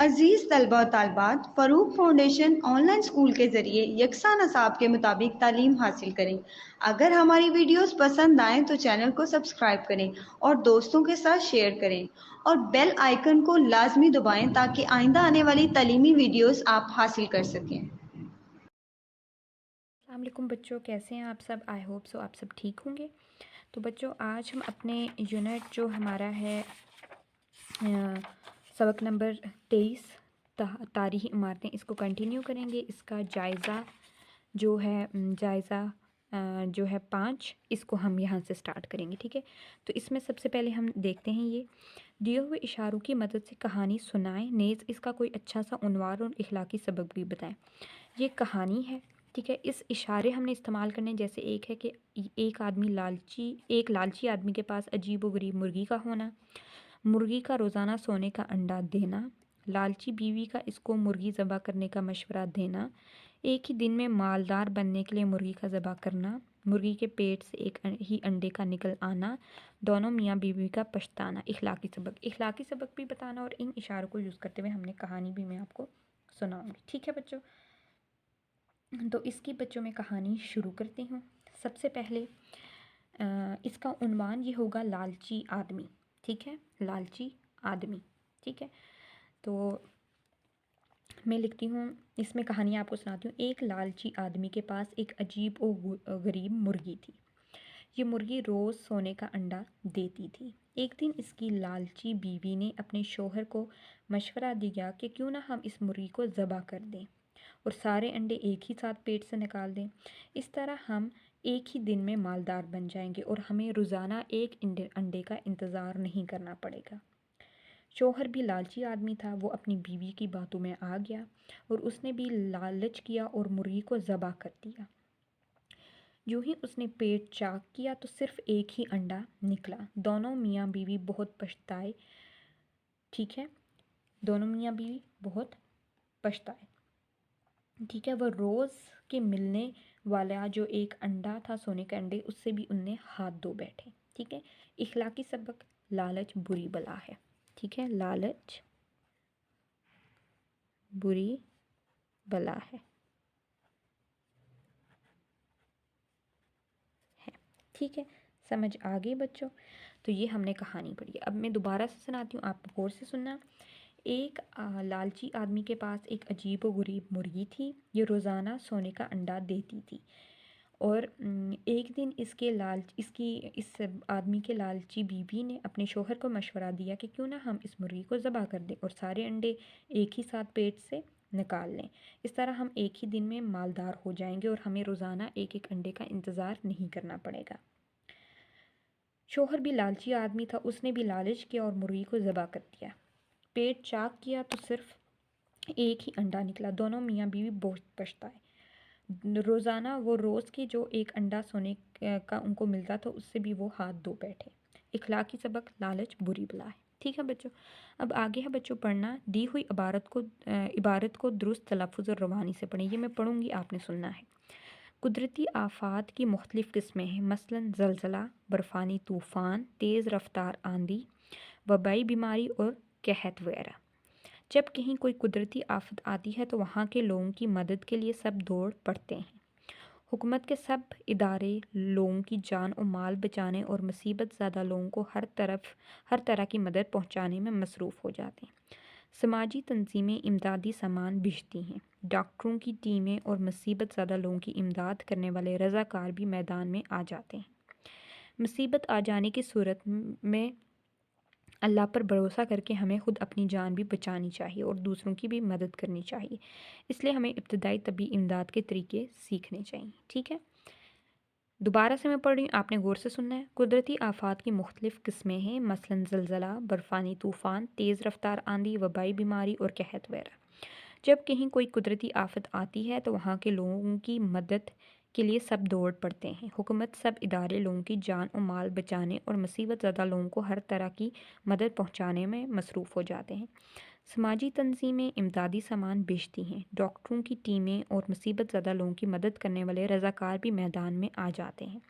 अजीज़ तलबा और तालिबात, Farooq foundation online school के ज़रिए यकसा नसाब के मुताबिक तालीम हासिल करें। अगर हमारी वीडियोस पसंद आएँ तो चैनल को सब्सक्राइब करें और दोस्तों के साथ शेयर करें और बेल आइकन को लाजमी दबाएं ताकि आइंदा आने वाली तालीमी वीडियोस आप हासिल कर सकें। अस्सलाम वालेकुम बच्चों, कैसे हैं आप सब। आई होप सो आप सब ठीक होंगे। तो बच्चों, आज हम अपने यूनिट जो हमारा है सबक नंबर 23 तारीख़ी इमारतें, इसको कंटिन्यू करेंगे। इसका जायज़ा जो है जो है 5, इसको हम यहाँ से स्टार्ट करेंगे। ठीक है, तो इसमें सबसे पहले हम देखते हैं ये दिए हुए इशारों की मदद से कहानी सुनाएं, नेज़ इसका कोई अच्छा सा उन्वान और इखलाकी सबक भी बताएं। ये कहानी है। ठीक है, इस इशारे हमने इस्तेमाल करने, जैसे एक है कि एक लालची आदमी के पास अजीब व गरीब मुर्गी का होना, मुर्गी का रोज़ाना सोने का अंडा देना, लालची बीवी का इसको मुर्गी ज़बह करने का मशवरा देना, एक ही दिन में मालदार बनने के लिए मुर्गी का ज़बह करना, मुर्गी के पेट से एक ही अंडे का निकल आना, दोनों मियाँ बीवी का पछताना। इखलाकी सबक भी बताना, और इन इशारों को यूज़ करते हुए हमने कहानी भी मैं आपको सुनाऊंगी। ठीक है बच्चों, तो इसकी बच्चों में कहानी शुरू करती हूँ। सबसे पहले इसका उन्वान ये होगा लालची आदमी। ठीक है, लालची आदमी। ठीक है, तो मैं लिखती हूँ, इसमें कहानी आपको सुनाती हूँ। एक लालची आदमी के पास एक अजीब और गरीब मुर्गी थी। ये मुर्गी रोज़ सोने का अंडा देती थी। एक दिन इसकी लालची बीवी ने अपने शौहर को मशवरा दिया कि क्यों ना हम इस मुर्गी को ज़बह कर दें और सारे अंडे एक ही साथ पेट से निकाल दें। इस तरह हम एक ही दिन में मालदार बन जाएंगे और हमें रोज़ाना एक अंडे का इंतज़ार नहीं करना पड़ेगा। शौहर भी लालची आदमी था। वो अपनी बीवी की बातों में आ गया और उसने भी लालच किया और मुर्गी को ज़बह कर दिया। यूं ही उसने पेट चाक किया तो सिर्फ एक ही अंडा निकला। दोनों मियाँ बीवी बहुत पछताए। ठीक है, दोनों मियाँ बीवी बहुत पछताए। ठीक है, वह रोज़ के मिलने वाला जो एक अंडा था, सोने के अंडे, उससे भी उनने हाथ धो बैठे। ठीक है, इखलाकी सबक, लालच बुरी बला है। ठीक है, लालच बुरी बला है। ठीक है, समझ आ गई बच्चों। तो ये हमने कहानी पढ़ी। अब मैं दोबारा से सुनाती हूँ, आप गौर से सुनना। एक लालची आदमी के पास एक अजीब व गरीब मुर्गी थी। ये रोज़ाना सोने का अंडा देती थी और एक दिन इस आदमी के लालची बीवी ने अपने शौहर को मशवरा दिया कि क्यों ना हम इस मुर्गी को ज़बह कर दें और सारे अंडे एक ही साथ पेट से निकाल लें। इस तरह हम एक ही दिन में मालदार हो जाएंगे और हमें रोज़ाना एक एक अंडे का इंतज़ार नहीं करना पड़ेगा। शौहर भी लालची आदमी था। उसने भी लालच किया और मुर्गी को ज़बह कर दिया। पेट चाक किया तो सिर्फ एक ही अंडा निकला। दोनों मियाँ बीवी बहुत पछताए। रोज़ाना वो रोज़ के जो एक अंडा सोने का उनको मिलता था, उससे भी वो हाथ धो बैठे। इखलाकी सबक, लालच बुरी बला है। ठीक है बच्चों, अब आगे है बच्चों पढ़ना। दी हुई इबारत को दुरुस्त तलफ़्फ़ुज़ और रवानी से पढ़ें। ये मैं पढ़ूंगी, आपने सुनना है। कुदरती आफ़ात की मुख्तलिफ़ किस्में हैं, मसलन ज़लज़ला, बर्फ़ानी तूफ़ान, तेज़ रफ्तार आंधी, वबाई बीमारी और कहत वगैरह। जब कहीं कोई कुदरती आफत आती है तो वहाँ के लोगों की मदद के लिए सब दौड़ पड़ते हैं। हुकूमत के सब इदारे लोगों की जान और माल बचाने और मुसीबत ज़्यादा लोगों को हर तरह की मदद पहुँचाने में मसरूफ़ हो जाते हैं। समाजी तंजीमें इमदादी सामान भेजती हैं। डॉक्टरों की टीमें और मुसीबत ज़्यादा लोगों की इमदाद करने वाले रज़ाकार भी मैदान में आ जाते हैं। मुसीबत आ जाने की सूरत में अल्लाह पर भरोसा करके हमें ख़ुद अपनी जान भी बचानी चाहिए और दूसरों की भी मदद करनी चाहिए। इसलिए हमें इब्तदाई तबी इमदाद के तरीके सीखने चाहिए। ठीक है, दोबारा से मैं पढ़ रही हूँ, आपने गौर से सुनना है। कुदरती आफ़ात की मुख्तलिफ़ किस्में हैं, मसलन ज़लज़ला, बर्फ़ानी तूफ़ान, तेज़ रफ्तार आंधी, वबाई बीमारी और कहत वगैरह। जब कहीं कोई कुदरती आफत आती है तो वहाँ के लोगों की मदद के लिए सब दौड़ पड़ते हैं। हुकूमत सब इदारे लोगों की जान और माल बचाने और मुसीबत ज़्यादा लोगों को हर तरह की मदद पहुँचाने में मसरूफ़ हो जाते हैं। समाजी तंजीमें इमदादी सामान भेजती हैं। डॉक्टरों की टीमें और मुसीबत ज़्यादा लोगों की मदद करने वाले रज़ाकार भी मैदान में आ जाते हैं।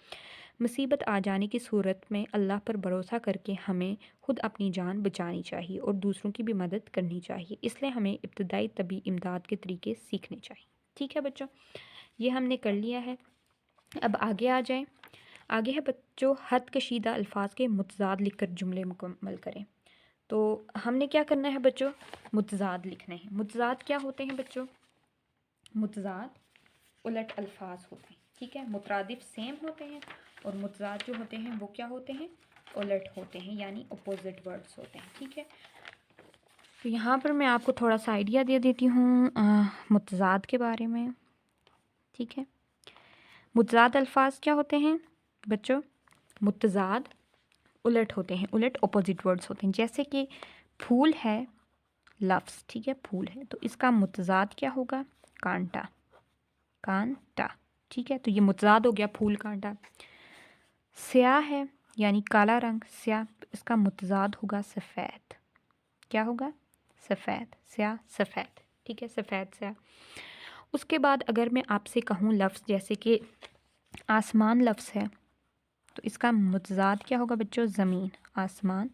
मुसीबत आ जाने की सूरत में अल्लाह पर भरोसा करके हमें खुद अपनी जान बचानी चाहिए और दूसरों की भी मदद करनी चाहिए, इसलिए हमें इब्तदाई तबी इमदाद के तरीके सीखने चाहिए। ठीक है बच्चों, ये हमने कर लिया है। अब आगे आ जाएं। आगे है बच्चों, हद कशीदा अल्फाज के मुतज़ाद लिखकर जुमले मुकम्मल करें। तो हमने क्या करना है बच्चों, मुतज़ाद लिखने हैं। मुतज़ाद क्या होते हैं बच्चों, मुतज़ाद उलट अल्फाज होते हैं। ठीक है, मुतरादिफ सेम होते हैं और मुतज़ाद जो होते हैं वो क्या होते हैं, उलट होते हैं, यानी अपोजिट वर्ड्स होते हैं। ठीक है, तो यहाँ पर मैं आपको थोड़ा सा आइडिया दे देती हूँ मुतज़ाद के बारे में। ठीक है, मुतज़ाद अल्फाज क्या होते हैं बच्चों, मुतज़ाद उलट होते हैं, उलट अपोजिट वर्ड्स होते हैं। जैसे कि फूल है लफ्ज़, ठीक है, फूल है, तो इसका मुतज़ाद क्या होगा, कांटा, कांटा। ठीक है, तो ये मुतज़ाद हो गया फूल कांटा। स्याह है यानी काला रंग, स्याह, इसका मुतज़ाद होगा सफ़ेद, क्या होगा, सफ़ेद, स्याह सफ़ेद। ठीक है, सफ़ेद स्याह। उसके बाद अगर मैं आपसे कहूँ लफ्ज़ जैसे कि आसमान लफ्ज़ है, तो इसका मुतज़ाद क्या होगा बच्चों, ज़मीन, आसमान,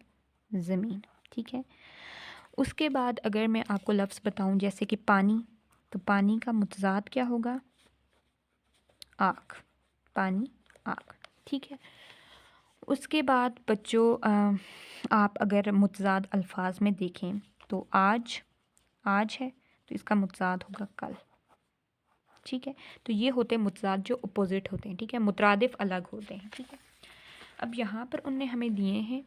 ज़मीन। ठीक है, उसके बाद अगर मैं आपको लफ्ज़ बताऊं जैसे कि पानी, तो पानी का मुतज़ाद क्या होगा, आग, पानी, आग। ठीक है, उसके बाद बच्चों आप अगर मुतज़ाद अल्फाज में देखें तो आज, आज है तो इसका मुतज़ाद होगा कल। ठीक है, तो ये होते हैं मुतज़ाद जो अपोजिट होते हैं। ठीक है, मुतरादिफ अलग होते हैं। ठीक है, अब यहाँ पर उनने हमें दिए हैं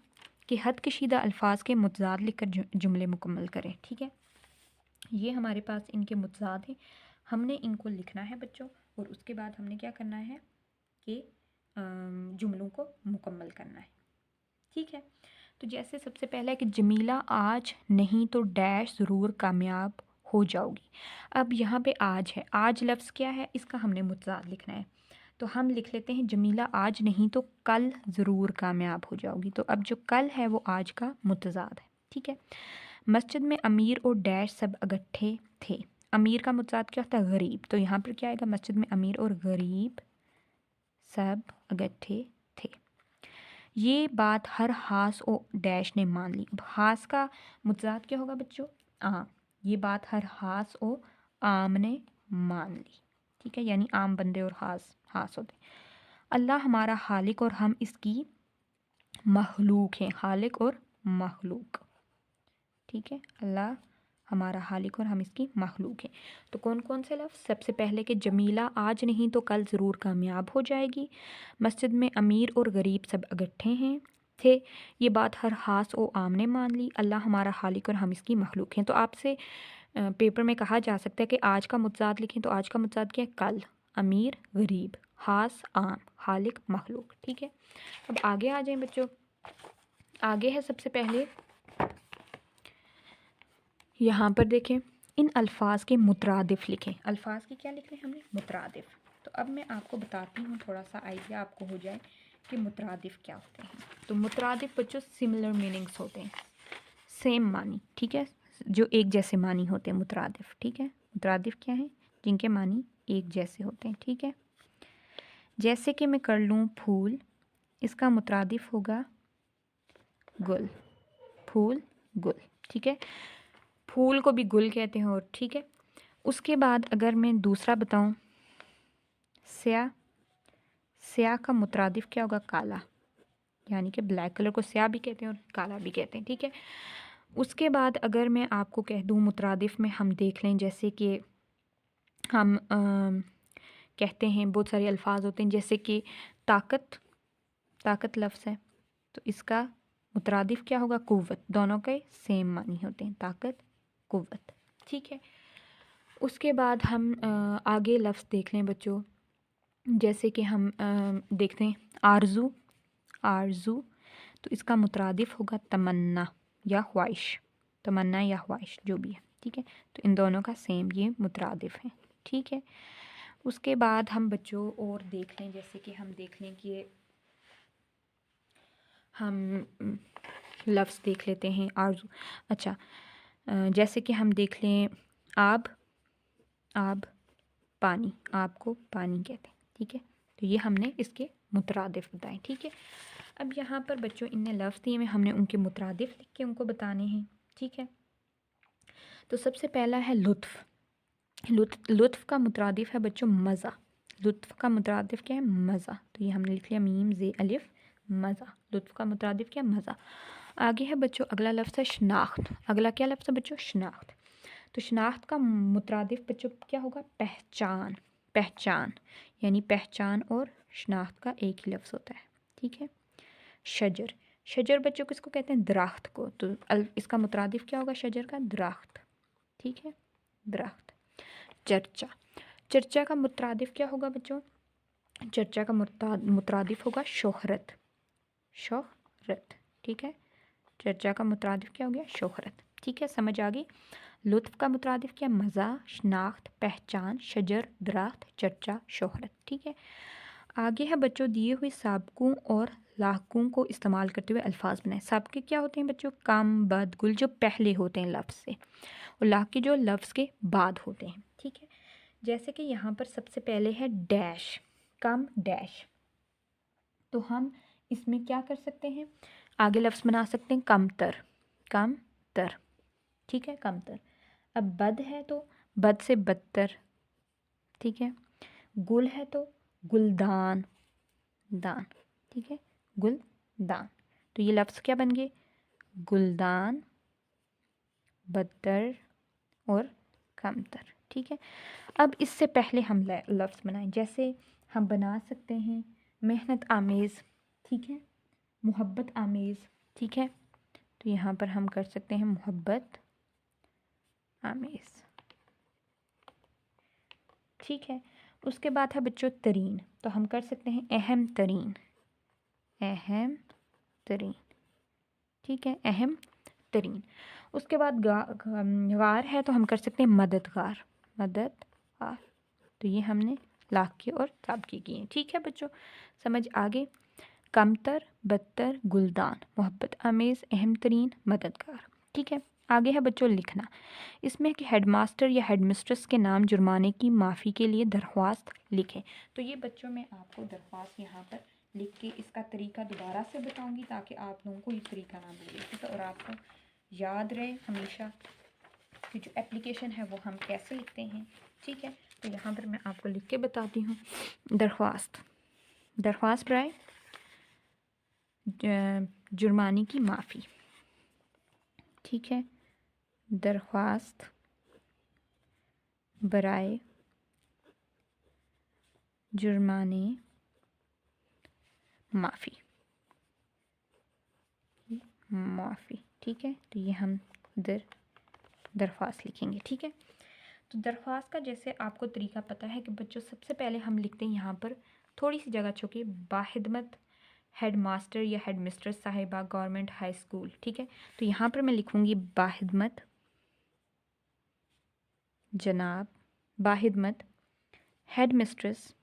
कि हद कशीदा अल्फाज के मुतज़ाद लिखकर जुमले मुकम्मल करें। ठीक है, ये हमारे पास इनके मुतज़ाद हैं, हमने इनको लिखना है बच्चों, और उसके बाद हमने क्या करना है कि जुमलों को मुकम्मल करना है। ठीक है, तो जैसे सबसे पहला है कि जमीला आज नहीं तो डैश ज़रूर कामयाब हो जाओगी। अब यहाँ पे आज है, आज लफ्ज़ क्या है, इसका हमने मुतज़ाद लिखना है, तो हम लिख लेते हैं जमीला आज नहीं तो कल ज़रूर कामयाब हो जाओगी। तो अब जो कल है वो आज का मुतज़ाद है। ठीक है, मस्जिद में अमीर और डैश सब इकट्ठे थे। अमीर का मुतज़ाद क्या होता है, गरीब, तो यहाँ पर क्या आएगा, मस्जिद में अमीर और गरीब सब इकट्ठे थे। ये बात हर हास और डैश ने मान ली। अब हास का मुतज़ाद क्या होगा बच्चों, आम, ये बात हर हास और आम ने मान ली। ठीक है, यानी आम बंदे और हास, हास होते हैं। अल्लाह हमारा खालिक और हम इसकी मखलूक हैं, खालिक और मखलूक। ठीक है, अल्लाह हमारा खालिक और हम इसकी मखलूक हैं। तो कौन कौन से लफ्ज़, सबसे पहले कि जमीला आज नहीं तो कल ज़रूर कामयाब हो जाएगी। मस्जिद में अमीर और गरीब सब इकट्ठे हैं थे। ये बात हर हास और आम ने मान ली। अल्लाह हमारा खालिक और हम इसकी मखलूक हैं। तो आपसे पेपर में कहा जा सकता है कि आज का मुतज़ाद लिखें, तो आज का मुतज़ाद क्या है, कल, अमीर, गरीब, हास, आम, खालिक, मखलूक। ठीक है, अब आगे आ जाएं बच्चों। आगे है सबसे पहले यहाँ पर देखें, इन अल्फाज के मुतरादिफ लिखें। अल्फाज के क्या लिख रहे हैं हमने, मुतरादिफ। तो अब मैं आपको बताती हूँ, थोड़ा सा आइडिया आपको हो जाए कि मुतरादिफ क्या होते हैं। तो मुतरादिफ बच्चों सिमिलर मीनिंग्स होते हैं, सेम मानी। ठीक है, जो एक जैसे मानी होते हैं मुतरादिफ। ठीक है, मुतरादिफ क्या है, जिनके मानी एक जैसे होते हैं। ठीक है, जैसे कि मैं कर लूँ फूल, इसका मुतरादिफ होगा गुल, फूल, गुल। ठीक है, फूल को भी गुल कहते हैं। और ठीक है, उसके बाद अगर मैं दूसरा बताऊं, स्याह, स्याह का मुतरादिफ क्या होगा, काला, यानी कि ब्लैक कलर को स्याह भी कहते हैं और काला भी कहते हैं। ठीक है, उसके बाद अगर मैं आपको कह दूं मुतरादिफ में हम देख लें, जैसे कि हम कहते हैं बहुत सारे अल्फाज होते हैं, जैसे कि ताकत, ताकत लफ्ज़ है तो इसका मुतरादिफ क्या होगा, कुव्वत। दोनों के सेम मानी होते हैं, ताकत, कुव्वत। ठीक है, उसके बाद हम आगे लफ्ज़ देख लें बच्चों, जैसे कि हम देखते हैं आरज़ू, आरज़ू, तो इसका मुतरादिफ होगा तमन्ना या ख्वाहिश, तमन्ना या ख्वाहिश जो भी है। ठीक है, तो इन दोनों का सेम ये मुतरादिफ है। ठीक है, उसके बाद हम बच्चों और देख लें, जैसे कि हम देख लें कि हम लफ्ज़ देख लेते हैं आरज़ू। अच्छा, जैसे कि हम देख लें आब, आब, पानी, आब को पानी कहते हैं। ठीक है, तो ये हमने इसके मुतरादिफ बताएं। ठीक है, अब यहाँ पर बच्चों इनने लफ्ज़ दिए हुए, हमने उनके मुतरादिफ लिख के उनको बताने हैं। ठीक है, तो सबसे पहला है लुत्फ़। लुत्फ़ का मुतरादिफ है बच्चों मज़ा। लुत्फ़ का मुतरादिफ क्या है? मज़ा। तो ये हमने लिख लिया मीम ज़े अलिफ, मज़ा। लुत्फ़ का मुतरादिफ क्या? मज़ा। आगे है बच्चों अगला लफ्ज़ है शनाख्त। अगला क्या लफ्ज़ है बच्चों? शनाख्त। तो शनाख्त का मुतरादिफ बच्चों क्या होगा? पहचान। पहचान यानी पहचान और शनाख्त का एक ही लफ्ज़ होता है। ठीक है, शजर। शजर बच्चों किसको कहते हैं? दरख्त को। तो इसका मुतरादिफ क्या होगा शजर का? दरख्त। ठीक है, दरख्त। चर्चा। चर्चा का मुतरादिफ क्या होगा बच्चों? चर्चा का मुतरादिफ होगा शोहरत। शोहरत। ठीक है, चर्चा का मुतरादिफ क्या हो गया? शोहरत। ठीक है, समझ आ गई। लुत्फ़ का मुतरादिफ क्या? मज़ा, शनाख्त, पहचान, शजर, दरख्त, चर्चा, शोहरत। ठीक है, आगे है बच्चों दिए हुए साबकों और लाहकों को इस्तेमाल करते हुए अल्फाज बनाएं। साबके क्या होते हैं बच्चों? कम, बद, गुल, जो पहले होते हैं लफ्ज़ से, और लाहके जो लफ्ज़ के बाद होते हैं। ठीक है, जैसे कि यहाँ पर सबसे पहले है डैश, कम डैश। तो हम इसमें क्या कर सकते हैं? आगे लफ्ज़ बना सकते हैं कमतर, कम तर। ठीक है, कमतर। अब बद है तो बद से बदतर। ठीक है, गुल है तो गुलदान, दान। ठीक है, गुलदान। तो ये लफ्ज़ क्या बन गए? गुलदान, बदतर और कमतर। ठीक है, अब इससे पहले हम लफ्ज़ बनाएं, जैसे हम बना सकते हैं मेहनत आमेज़। ठीक है, मोहब्बत आमेज़। ठीक है, तो यहाँ पर हम कर सकते हैं मोहब्बत आमेज़। ठीक है, उसके बाद है बच्चों तरीन। तो हम कर सकते हैं अहम तरीन, अहम तरीन। ठीक है, अहम तरीन। उसके बाद गार है तो हम कर सकते हैं मददगार, मददगार। तो ये हमने लाके और ताबके किए। ठीक है बच्चों, समझ आगे। कमतर, बदतर, गुलदान, मोहब्बत आमेज़, अहम तरीन, मददगार। ठीक है, आगे है बच्चों लिखना। इसमें कि हेडमास्टर या हेडमिस्ट्रेस के नाम जुर्माने की माफ़ी के लिए दरख्वास्त लिखें। तो ये बच्चों मैं आपको दरख्वास्त यहाँ पर लिख के इसका तरीका दोबारा से बताऊँगी ताकि आप लोगों को ये तरीका ना भूले। ठीक है, और आपको याद रहे हमेशा कि जो एप्लीकेशन है वो हम कैसे लिखते हैं। ठीक है, तो यहाँ पर मैं आपको लिख के बताती हूँ। दरख्वास्त, दरख्वास्त बराए जुर्माने की माफ़ी। ठीक है, दरख्वास्त बराए जुर्माने माफ़ी, माफ़ी। ठीक है, तो ये हम दरख्वास्त लिखेंगे। ठीक है, तो दरख्वास्त का जैसे आपको तरीका पता है कि बच्चों सबसे पहले हम लिखते हैं यहाँ पर थोड़ी सी जगह छोड़के बाहिदमत हेड मास्टर या हेड मिस्ट्रेस साहिबा गवर्नमेंट हाई स्कूल। ठीक है, तो यहाँ पर मैं लिखूँगी बाहिदमत जनाब, बाहिदमत हेड मिस्ट्रेस,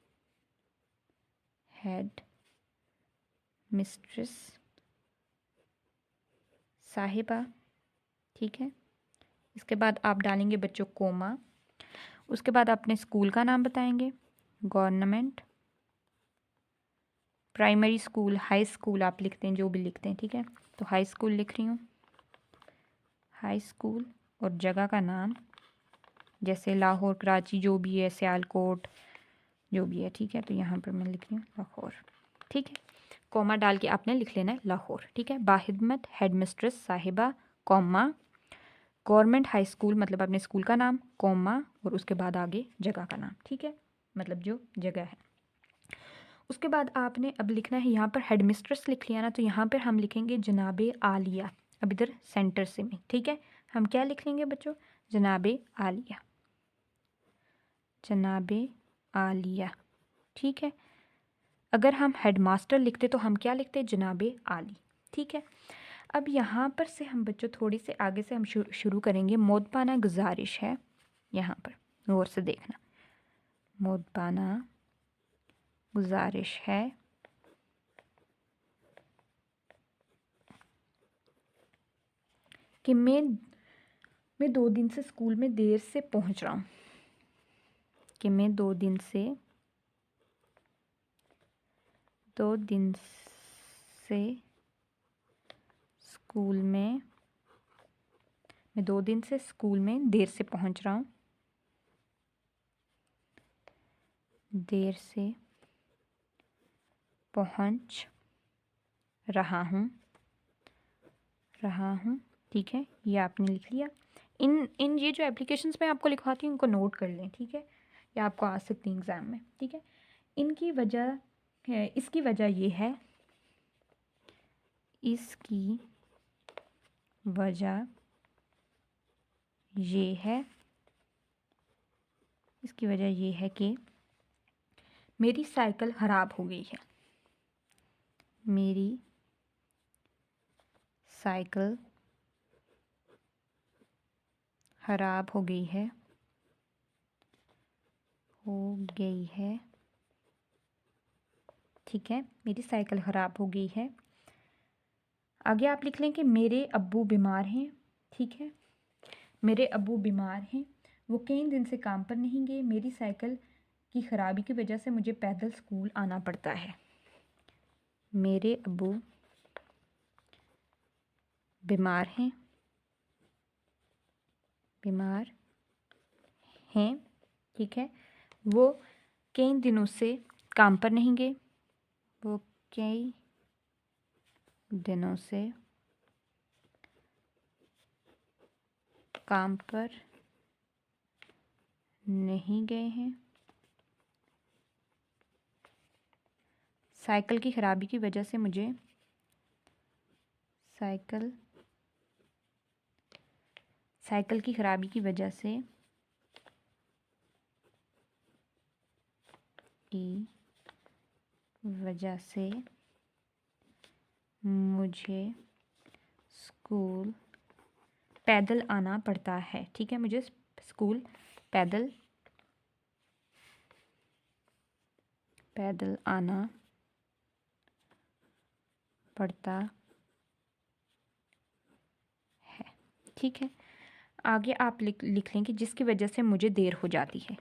हेड मिस्ट्रेस साहिबा। ठीक है, इसके बाद आप डालेंगे बच्चों कोमा। उसके बाद अपने स्कूल का नाम बताएंगे, government primary school, high school आप लिखते हैं जो भी लिखते हैं। ठीक है, तो हाई स्कूल लिख रही हूँ, हाई स्कूल, और जगह का नाम जैसे लाहौर, कराची, जो भी है, सियालकोट, जो भी है। ठीक है, तो यहाँ पर मैं लिख रही हूँ लाहौर। ठीक है, कॉमा डाल के आपने लिख लेना है लाहौर। ठीक है, बाहिदमत हेड मिस्ट्रेस साहिबा, कॉमा गवर्नमेंट हाई स्कूल मतलब अपने स्कूल का नाम, कॉमा और उसके बाद आगे जगह का नाम। ठीक है, मतलब जो जगह है। उसके बाद आपने अब लिखना है यहाँ पर हेड मिस्ट्रेस लिख लिया ना, तो यहाँ पर हम लिखेंगे जनाबे आलिया। अब इधर सेंटर से में। ठीक है, हम क्या लिख लेंगे बच्चों? जनाबे आलिया, जनाबे आलिया। ठीक है, अगर हम हेडमास्टर लिखते तो हम क्या लिखते? जनाबे आली। ठीक है, अब यहाँ पर से हम बच्चों थोड़ी से आगे से हम शुरू करेंगे। मोदबाना गुजारिश है, यहाँ पर गौर से देखना, मोदबाना गुजारिश है कि मैं 2 दिन से स्कूल में देर से पहुँच रहा हूँ, कि मैं 2 दिन से 2 दिन से स्कूल में मैं 2 दिन से स्कूल में देर से पहुंच रहा हूँ। देर से पहुंच रहा हूँ। ठीक है, ये आपने लिख लिया। इन ये जो एप्लीकेशंस मैं आपको लिखवाती हूँ इनको नोट कर लें, ठीक है, या आपको आ सकती है एग्ज़ाम में, ठीक है। इनकी वजह है, इसकी वजह ये है, इसकी वजह ये है, इसकी वजह ये है कि मेरी साइकिल ख़राब हो गई है। मेरी साइकिल ख़राब हो गई है। ठीक है, मेरी साइकिल ख़राब हो गई है। आगे आप लिख लें कि मेरे अब्बू बीमार हैं। ठीक है, मेरे अब्बू बीमार हैं, वो कई दिन से काम पर नहीं गए। मेरी साइकिल की ख़राबी की वजह से मुझे पैदल स्कूल आना पड़ता है। मेरे अब्बू बीमार हैं, ठीक है, वो कई दिनों से काम पर नहीं गए। वो कई दिनों से काम पर नहीं गए हैं। साइकिल की ख़राबी की वजह से मुझे साइकिल की ख़राबी की वजह से मुझे स्कूल पैदल आना पड़ता है। ठीक है, मुझे स्कूल पैदल आना पड़ता है। ठीक है, आगे आप लिख लें कि जिसकी वजह से मुझे देर हो जाती है।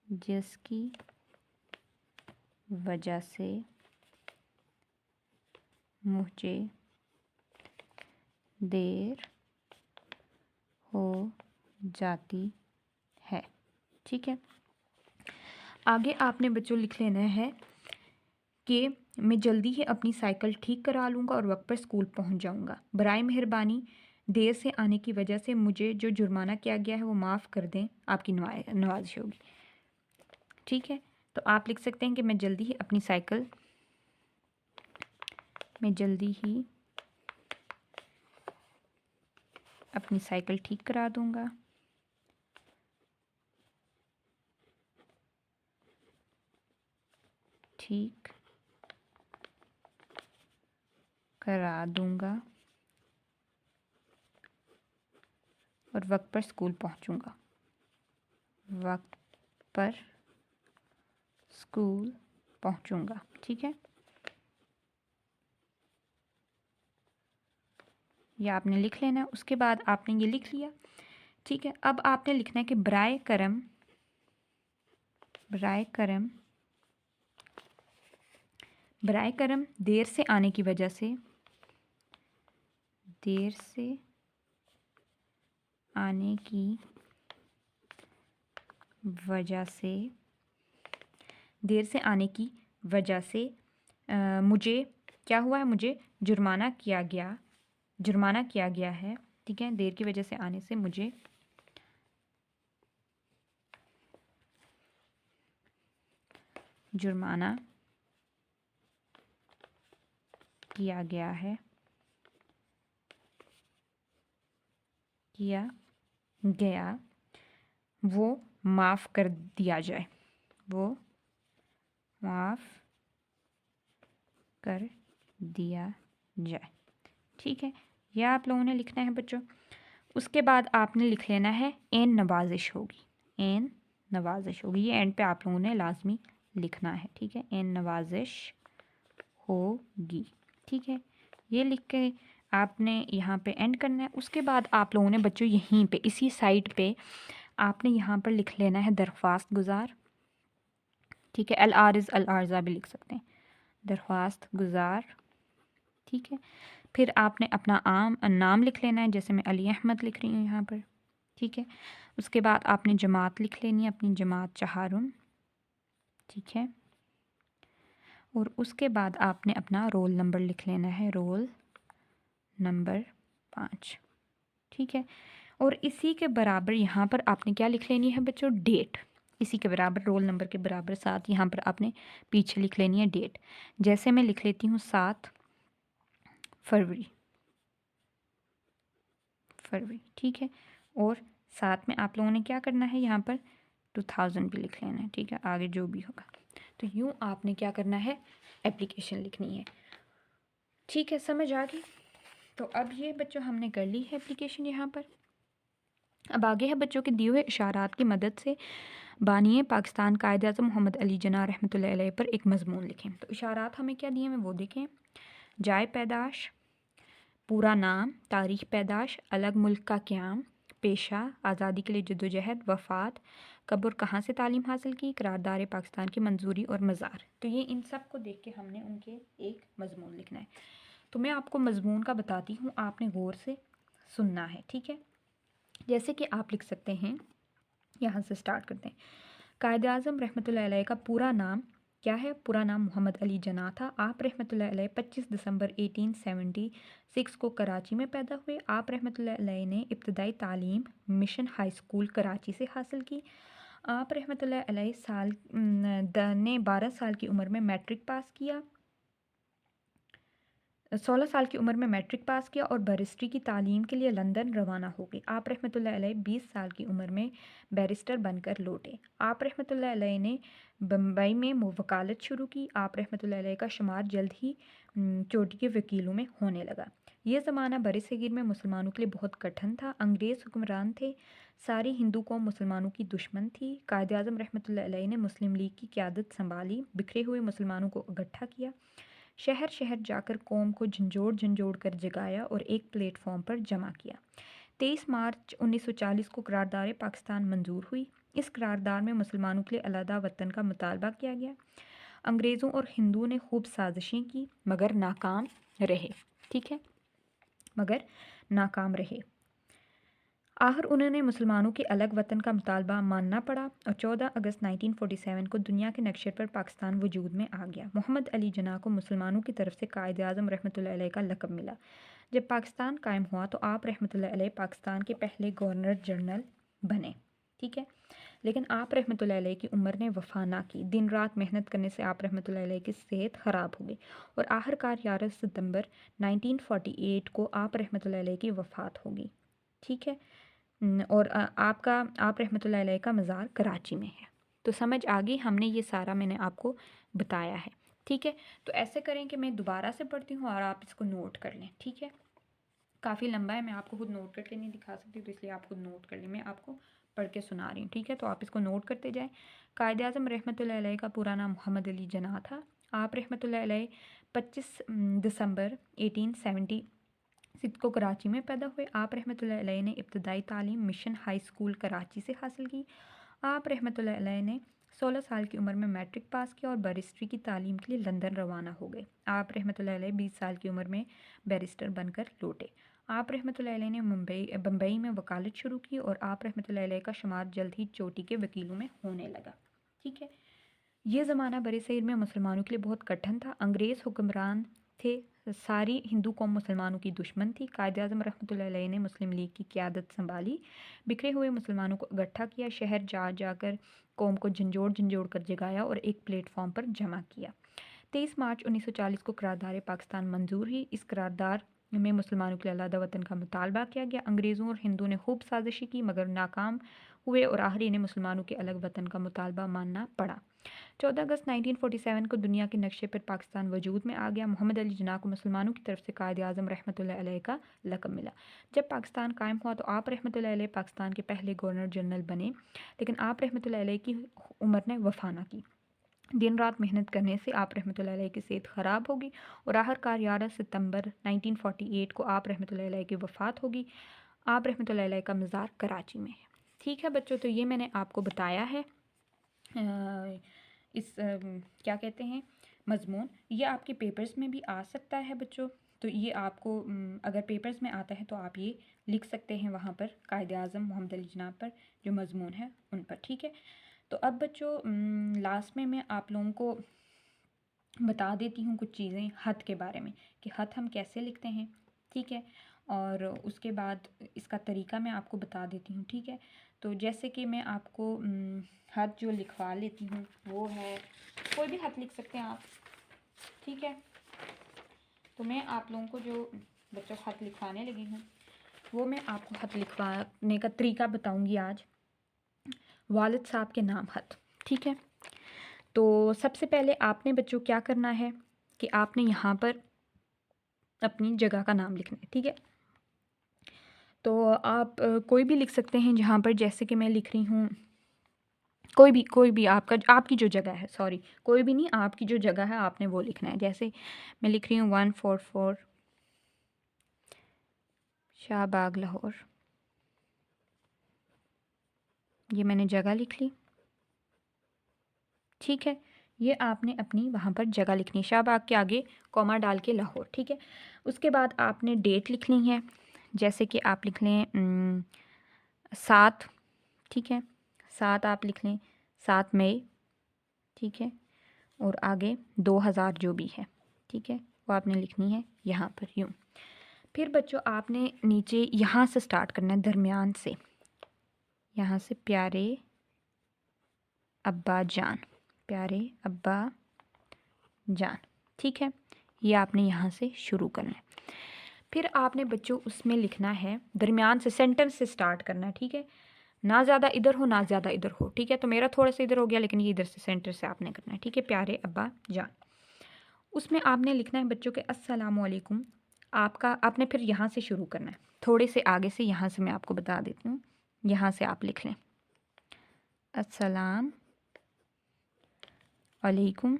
जिसकी वजह से मुझे देर हो जाती है। ठीक है, आगे आपने बच्चों लिख लेना है कि मैं जल्दी ही अपनी साइकिल ठीक करा लूँगा और वक्त पर स्कूल पहुँच जाऊँगा। बराए मेहरबानी देर से आने की वजह से मुझे जो जुर्माना किया गया है वो माफ़ कर दें, आपकी नवाजिश होगी। ठीक है, तो आप लिख सकते हैं कि मैं जल्दी ही अपनी साइकिल ठीक करा दूँगा। ठीक करा दूँगा और वक्त पर स्कूल पहुँचूँगा। वक्त पर स्कूल पहुँचूँगा। ठीक है, ये आपने लिख लेना है। उसके बाद आपने ये लिख लिया। ठीक है, अब आपने लिखना है कि बराए करम देर से आने की वजह से देर से आने की वजह से मुझे क्या हुआ है, मुझे जुर्माना किया गया है। ठीक है, देर की वजह से आने से मुझे जुर्माना किया गया, वो माफ़ कर दिया जाए। ठीक है, यह आप लोगों ने लिखना है बच्चों। उसके बाद आपने लिख लेना है एन नवाजिश होगी। ये एंड पे आप लोगों ने लाजमी लिखना है। ठीक है, एन नवाजिश होगी। ठीक है, ये लिख के आपने यहाँ पे एंड करना है। उसके बाद आप लोगों ने बच्चों यहीं पे इसी साइड पे आपने यहाँ पर लिख लेना है दरख्वास्त गुजार। ठीक है, अल आरिज़ अल आर्ज़ा भी लिख सकते हैं। दरख्वास्त गुज़ार, ठीक है। फिर आपने अपना नाम लिख लेना है, जैसे मैं अली अहमद लिख रही हूँ यहाँ पर, ठीक है। उसके बाद आपने जमात लिख लेनी है, अपनी जमात चहारुन, ठीक है। और उसके बाद आपने अपना रोल नंबर लिख लेना है, रोल नंबर 5, ठीक है। और इसी के बराबर यहाँ पर आपने क्या लिख लेनी है बच्चों, डेट। इसी के बराबर, रोल नंबर के बराबर साथ यहाँ पर आपने पीछे लिख लेनी है डेट। जैसे मैं लिख लेती हूँ 7 फरवरी, ठीक है। और साथ में आप लोगों ने क्या करना है, यहाँ पर 2000 भी लिख लेना है, ठीक है। आगे जो भी होगा, तो यूँ आपने क्या करना है, एप्लीकेशन लिखनी है, ठीक है। समझ आ गई। तो अब ये बच्चों हमने कर ली है एप्लीकेशन यहाँ पर। अब आगे है बच्चों के दिए हुए इशारात की मदद से बानिए पाकिस्तान कायद-ए-आज़म मोहम्मद अली जिन्ना रहमतुल्लाह अलैह पर एक मज़मून लिखें। तो इशारात हमें क्या दिए हैं वो देखें। जाए पैदाश, पूरा नाम, तारीख़ पैदाश, अलग मुल्क का क़याम, पेशा, आज़ादी के लिए जद्दोजहद, वफ़ात, कब और कहाँ से तालीम हासिल की, करारदार पाकिस्तान की मंजूरी और मज़ार। तो ये इन सब को देख के हमने उनके एक मज़मून लिखना है। तो मैं आपको मज़मून का बताती हूँ, आपने गौर से सुनना है, ठीक है। जैसे कि आप लिख सकते हैं, यहाँ से स्टार्ट करते हैं। कायद-ए-आज़म रहमतुल्लाह अलैह का पूरा नाम क्या है, पूरा नाम मोहम्मद अली जिन्ना था। आप रहमतुल्लाह अलैह 25 दिसंबर 1876 को कराची में पैदा हुए। आप रहमतुल्लाह अलैह ने इब्तदाई तालीम मिशन हाई स्कूल कराची से हासिल की। आप रहमतुल्लाह अलैह ने 12 साल की उम्र में मैट्रिक पास किया, 16 साल की उम्र में मैट्रिक पास किया और बैरिस्ट्री की तालीम के लिए लंदन रवाना हो गए। आप रहमतुल्लाह अलैह 20 साल की उम्र में बैरिस्टर बनकर लौटे। आप रहमतुल्लाह अलैह ने बम्बई में वकालत शुरू की। आप रहमतुल्लाह अलैह का शुमार जल्द ही चोटी के वकीलों में होने लगा। ये ज़माना बरसगीर में मुसलमानों के लिए बहुत कठिन था। अंग्रेज़ हुक्मरान थे, सारी हिंदू कौम मुसलमानों की दुश्मन थी। कायद-ए-आज़म रहमतुल्लाह अलैह ने मुस्लिम लीग की क़यादत संभाली, बिखरे हुए मुसलमानों को इकट्ठा किया, शहर शहर जाकर कौम को झंझोड़ कर जगाया और एक प्लेटफॉर्म पर जमा किया। 23 मार्च 1940 को करारदार पाकिस्तान मंजूर हुई। इस करारदार में मुसलमानों के लिए अलहदा वतन का मुतालबा किया गया। अंग्रेज़ों और हिंदुओं ने खूब साजिशें की मगर नाकाम रहे, ठीक है, मगर नाकाम रहे। आखिर उन्होंने मुसलमानों के अलग वतन का मुतालबा मानना पड़ा और 14 अगस्त 1947 को दुनिया के नक्शे पर पाकिस्तान वजूद में आ गया। मोहम्मद अली जिन्ना को मुसलमानों की तरफ से कायद-ए-आज़म रहमतुल्लाह अलैह का लक़ब मिला। जब पाकिस्तान कायम हुआ तो आप रहमतुल्लाह अलैह पाकिस्तान के पहले गवर्नर जनरल बने, ठीक है। लेकिन आप रहमतुल्लाह अलैह की उम्र ने वफ़ा ना की। दिन रात मेहनत करने से आप रहमतुल्लाह अलैह की सेहत ख़राब हो गई और आखिरकार 11 सितंबर 1948 को आप रहमतुल्लाह अलैह की वफ़ात होगी, ठीक है। और आप रहमतुल्लाह अलैह का मज़ार कराची में है। तो समझ आ गई, हमने ये सारा मैंने आपको बताया है, ठीक है। तो ऐसे करें कि मैं दोबारा से पढ़ती हूँ और आप इसको नोट कर लें, ठीक है। काफ़ी लंबा है, मैं आपको खुद नोट करके नहीं दिखा सकती, तो इसलिए आप खुद नोट कर लें। मैं आपको पढ़ के सुना रही हूँ, ठीक है। तो आप इसको नोट करते जाएँ। कायद-ए-आज़म रहमतुल्लाह अलैह का पूरा नाम मोहम्मद अली जिन्ना था। आप रहमतुल्लाह अलैह 25 दिसंबर 1876 को कराची में पैदा हुए। आप रहमतुल्लाह अलैह ने इब्तदाई तालीम मिशन हाई स्कूल कराची से हासिल की। आप रहमतुल्लाह अलैह ने 16 साल की उम्र में मैट्रिक पास किया और बैरिस्ट्री की तालीम के लिए लंदन रवाना हो गए। आप रहमतुल्लाह अलैह 20 साल की उम्र में बैरिस्टर बनकर लौटे। आप रहमतुल्लाह अलैह ने बम्बई में वकालत शुरू की और आप रहमतुल्लाह अलैह का शुमार जल्द ही चोटी के वकीलों में होने लगा, ठीक है। ये ज़माना बरसगीर में मुसलमानों के लिए बहुत कठिन था। अंग्रेज़ हुक्मरान थे, सारी हिंदू कौम मुसलमानों की दुश्मन थी। कायद-ए-आज़म रहमतुल्लाह अलैह ने मुस्लिम लीग की क़यादत संभाली, बिखरे हुए मुसलमानों को इकट्ठा किया, शहर जाकर कौम को झंझोड़ कर जगाया और एक प्लेटफॉर्म पर जमा किया। 23 मार्च 1940 को करारदार पाकिस्तान मंजूर हुई। इस करारदार में मुसलमानों के लिए अलहदा वतन का मुतालबा किया गया। अंग्रेज़ों और हिंदुओं ने खूब साजिशें की मगर नाकाम हुए और आखिर इन्हें मुसलमानों के अलग वतन का मुतालबा मानना पड़ा। 14 अगस्त 1947 को दुनिया के नक्शे पर पाकिस्तान वजूद में आ गया। मोहम्मद अली जिन्ना को मुसलमानों की तरफ से कायद-ए-आज़म रहमतुल्लाह अलैह का लक़ब मिला। जब पाकिस्तान कायम हुआ तो आप रहमतुल्लाह अलैह पाकिस्तान के पहले गवर्नर जनरल बने, लेकिन आप रहमतुल्लाह अलैह की उम्र ने वफ़ा ना की। दिन रात मेहनत करने से आप रहमतुल्लाह अलैह की सेहत ख़राब होगी और आखिरकार 11 सितंबर 1948 को आप रहमतुल्लाह अलैह की वफ़ात होगी। आप रहमतुल्लाह अलैह का मज़ार कराची में है, ठीक है बच्चों। तो ये मैंने आपको बताया है क्या कहते हैं, मज़मून, ये आपके पेपर्स में भी आ सकता है बच्चों। तो ये आपको अगर पेपर्स में आता है तो आप ये लिख सकते हैं वहाँ पर कायदे आज़म मोहम्मद अली जनाब पर जो मज़मून है उन पर, ठीक है। तो अब बच्चों लास्ट में मैं आप लोगों को बता देती हूँ कुछ चीज़ें ख़त के बारे में कि ख़त हम कैसे लिखते हैं, ठीक है। और उसके बाद इसका तरीका मैं आपको बता देती हूँ, ठीक है। तो जैसे कि मैं आपको ख़त जो लिखवा लेती हूँ वो है, कोई भी ख़त लिख सकते हैं आप, ठीक है। तो मैं आप लोगों को जो बच्चों ख़त लिखवाने लगी हूँ वो मैं आपको ख़त लिखवाने का तरीका बताऊँगी आज। वालिद साहब के नाम ख़त, ठीक है। तो सबसे पहले आपने बच्चों क्या करना है कि आपने यहाँ पर अपनी जगह का नाम लिखना है, ठीक है। तो आप कोई भी लिख सकते हैं जहाँ पर, जैसे कि मैं लिख रही हूँ कोई भी आपकी जो जगह है, सॉरी कोई भी नहीं, आपकी जो जगह है आपने वो लिखना है। जैसे मैं लिख रही हूँ 144 शाहबाग लाहौर, ये मैंने जगह लिख ली, ठीक है। ये आपने अपनी वहाँ पर जगह लिखनी है, शाहबाग के आगे कॉमा डाल के लाहौर, ठीक है। उसके बाद आपने डेट लिखनी है, जैसे कि आप लिख लें 7, ठीक है। 7 आप लिख लें 7 मई, ठीक है। और आगे 2000 जो भी है, ठीक है, वो आपने लिखनी है यहाँ पर यूँ। फिर बच्चों आपने नीचे यहाँ से स्टार्ट करना है, दरमियान से, यहाँ से प्यारे अब्बा जान, प्यारे अब्बा जान, ठीक है। ये आपने यहाँ से शुरू करना है। फिर आपने बच्चों उसमें लिखना है, दरमियान से सेंटेंस से स्टार्ट करना है, ठीक है। ना ज़्यादा इधर हो ना ज़्यादा इधर हो, ठीक है। तो मेरा थोड़ा सा इधर हो गया, लेकिन ये इधर से सेंटर से आपने करना है, ठीक है। प्यारे अब्बा जान, उसमें आपने लिखना है बच्चों के अस्सलामु अलैकुम। आपने फिर यहाँ से शुरू करना है, थोड़े से आगे से, यहाँ से मैं आपको बता देती हूँ, यहाँ से आप लिख लें अस्सलाम अलैकुम,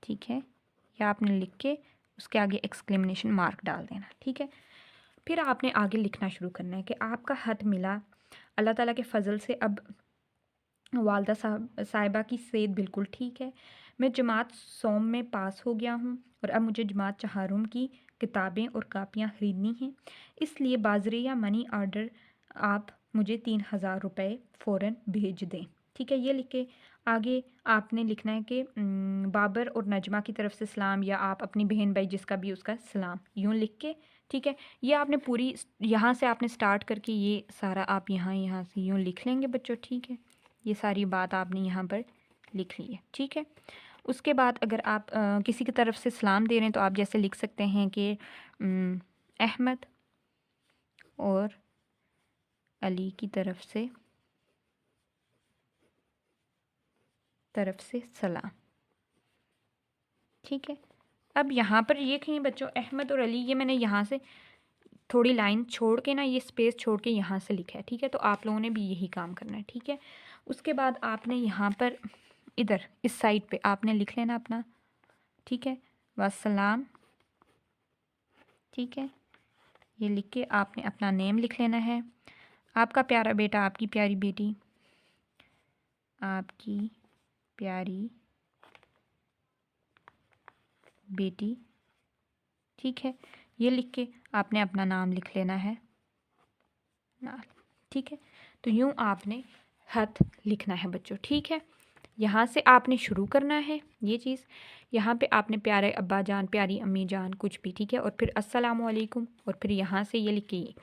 ठीक है। या आपने लिख के उसके आगे एक्सक्लेमेशन मार्क डाल देना, ठीक है। फिर आपने आगे लिखना शुरू करना है कि आपका ख़त मिला अल्लाह ताला के फ़ज़ल से। अब वालदा साहिबा की सेहत बिल्कुल ठीक है। मैं जमात सोम में पास हो गया हूँ और अब मुझे जमात चहारुम की किताबें और कापियाँ ख़रीदनी हैं, इसलिए बाज़रे या मनी ऑर्डर आप मुझे 3000 रुपये फ़ौरन भेज दें, ठीक है। ये लिख के आगे आपने लिखना है कि बाबर और नजमा की तरफ से सलाम, या आप अपनी बहन भाई जिसका भी उसका सलाम, यूँ लिख के, ठीक है। ये आपने पूरी यहाँ से आपने स्टार्ट करके ये सारा आप यहाँ से यूँ लिख लेंगे बच्चों, ठीक है। ये सारी बात आपने यहाँ पर लिख ली है, ठीक है। उसके बाद अगर आप किसी की तरफ से सलाम दे रहे हैं तो आप जैसे लिख सकते हैं कि अहमद और अली की तरफ से सलाम, ठीक है। अब यहाँ पर ये कहीं बच्चों अहमद और अली, ये मैंने यहाँ से थोड़ी लाइन छोड़ के ना, ये स्पेस छोड़ के यहाँ से लिखा है, ठीक है। तो आप लोगों ने भी यही काम करना है, ठीक है। उसके बाद आपने यहाँ पर इधर इस साइड पे आपने लिख लेना अपना, ठीक है, वस्सलाम, ठीक है। ये लिख के आपने अपना नेम लिख लेना है, आपका प्यारा बेटा, आपकी प्यारी बेटी, आपकी प्यारी बेटी, ठीक है। ये लिख के आपने अपना नाम लिख लेना है नाल, ठीक है। तो यूँ आपने ख़त लिखना है बच्चों, ठीक है। यहाँ से आपने शुरू करना है ये चीज़, यहाँ पे आपने प्यारे अब्बा जान, प्यारी अम्मी जान, कुछ भी, ठीक है। और फिर अस्सलामु अलैकुम, और फिर यहाँ से ये लिख के ये।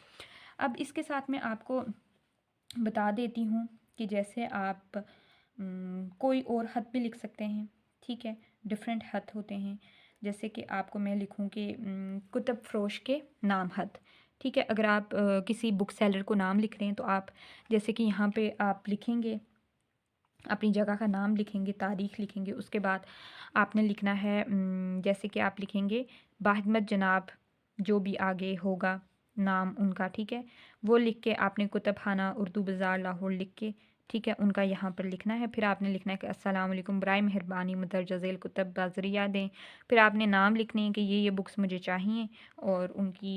अब इसके साथ मैं आपको बता देती हूँ कि जैसे आप कोई और ख़त भी लिख सकते हैं, ठीक है। डिफरेंट ख़त होते हैं, जैसे कि आपको मैं लिखूँ कि कुतुब फ़रोश के नाम ख़त, ठीक है। अगर आप किसी बुक सेलर को नाम लिख रहे हैं तो आप जैसे कि यहाँ पे आप लिखेंगे, अपनी जगह का नाम लिखेंगे, तारीख़ लिखेंगे। उसके बाद आपने लिखना है जैसे कि आप लिखेंगे बाहिदमत जनाब, जो भी आगे होगा नाम उनका, ठीक है। वो लिख के आपने कुतुब खाना उर्दू बाज़ार लाहौर लिख के, ठीक है, उनका यहाँ पर लिखना है। फिर आपने लिखना है कि अस्सलाम वालेकुम, बराए मेहरबानी मुदर्रजा ज़ैल कुतुब बाज़रिया दें। फिर आपने नाम लिखने हैं कि ये बुक्स मुझे चाहिए, और उनकी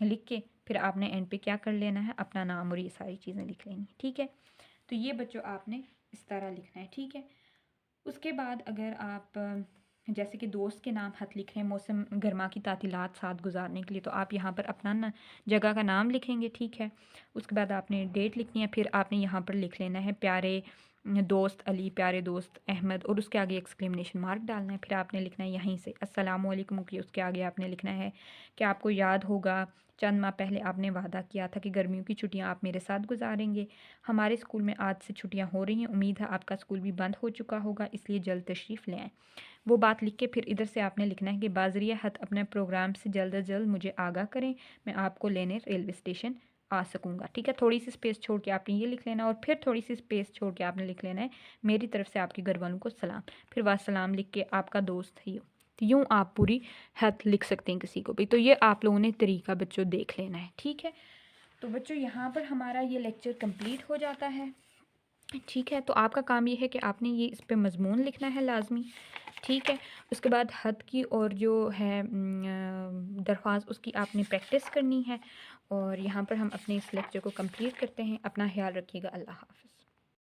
लिख के फिर आपने एंड पे क्या कर लेना है, अपना नाम और ये सारी चीज़ें लिख लेनी, ठीक है। तो ये बच्चों आपने इस तरह लिखना है, ठीक है। उसके बाद अगर आप जैसे कि दोस्त के नाम खत लिख रहे हैं मौसम गर्मा की तातीलात साथ गुजारने के लिए, तो आप यहाँ पर अपना ना जगह का नाम लिखेंगे, ठीक है। उसके बाद आपने डेट लिखनी है, फिर आपने यहाँ पर लिख लेना है प्यारे दोस्त अली, प्यारे दोस्त अहमद, और उसके आगे एक्सक्लेमेशन मार्क डालना है। फिर आपने लिखना है यहीं से अस्सलामुअलैकुम की उसके आगे आपने लिखना है कि आपको याद होगा चंद माह पहले आपने वादा किया था कि गर्मियों की छुट्टियां आप मेरे साथ गुजारेंगे। हमारे स्कूल में आज से छुट्टियां हो रही हैं, उम्मीद है आपका स्कूल भी बंद हो चुका होगा, इसलिए जल्द तशरीफ़ ले आएँ। वो बात लिख के फिर इधर से आपने लिखना है कि बाज़रिया हत अपने प्रोग्राम से जल्द अज जल्द मुझे आगाह करें, मैं आपको लेने रेलवे स्टेशन आ सकूँगा, ठीक है। थोड़ी सी स्पेस छोड़ के आपने ये लिख लेना, और फिर थोड़ी सी स्पेस छोड़ के आपने लिख लेना है मेरी तरफ से आपके घर वालों को सलाम, फिर वह सलाम लिख के आपका दोस्त ही हो। तो यूँ आप पूरी हत लिख सकते हैं किसी को भी। तो ये आप लोगों ने तरीका बच्चों देख लेना है, ठीक है। तो बच्चों यहाँ पर हमारा ये लेक्चर कंप्लीट हो जाता है, ठीक है। तो आपका काम ये है कि आपने ये इस पे मज़मून लिखना है लाजमी, ठीक है। उसके बाद हद की और जो है दरख्वास्त उसकी आपने प्रैक्टिस करनी है। और यहाँ पर हम अपने इस लेक्चर को कंप्लीट करते हैं। अपना ख्याल रखिएगा। अल्लाह हाफ़िज़।